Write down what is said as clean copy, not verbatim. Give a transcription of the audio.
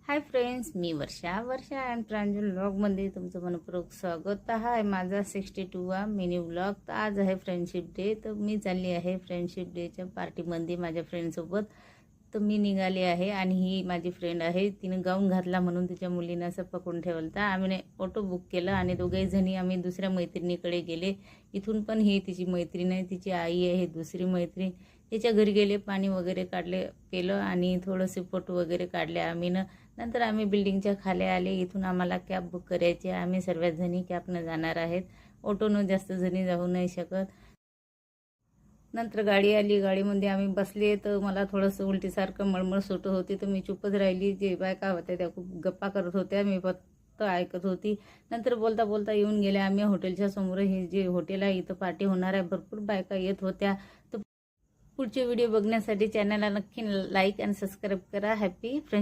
Hi friends, me Varsha and प्रांजल व्लॉगमध्ये तुमचं मनपूर्वक स्वागत. हा आहे माझा 62वा मिनी व्लॉग. तर आज आहे फ्रेंडशिप डे. तर मी चालली आहे फ्रेंडशिप डेच्या पार्टीमध्ये माझ्या फ्रेंडसोबत. तर मी निघाली आहे आणि ही माझी फ्रेंड आहे. तिने गाऊन घातला म्हणून तिच्या मुलीनं असं पकडून ठेवलं. तर आम्ही ऑटो बुक केलं आणि दोघेही जणी आम्ही दुसऱ्या मैत्रिणीकडे गेले. इथून पण ही तिची मैत्रीण आहे, तिची आई आहे दुसरी मैत्रीण. तिच्या घरी गेले, पाणी वगैरे काढले केलं आणि थोडेसे फोटो वगैरे काढले आम्ही. नंतर आम्ही बिल्डिंगच्या खाली आले. इथून आम्हाला कॅब बुक करायची. आम्ही सर्वच जणी कॅबनं जाणार आहेत. ऑटोनं जास्त जणी जाऊ नाही शकत. नंतर गाडी आली. गाडीमध्ये आम्ही बसले. तर मला थोडंसं उलटीसारखं मळमळ सुटत होती. तर मी चुपच राहिली. जे बायका होत्या त्या खूप गप्पा करत होत्या, मी फक्त ऐकत होती. नंतर बोलता बोलता येऊन गेले आम्ही हॉटेलच्या समोर. हे जे हॉटेल आहे इथं पार्टी होणार आहे. भरपूर बायका येत होत्या. तर पुढचे व्हिडिओ बघण्यासाठी चॅनलला नक्की लाईक आणि सबस्क्राईब करा. Happy friends.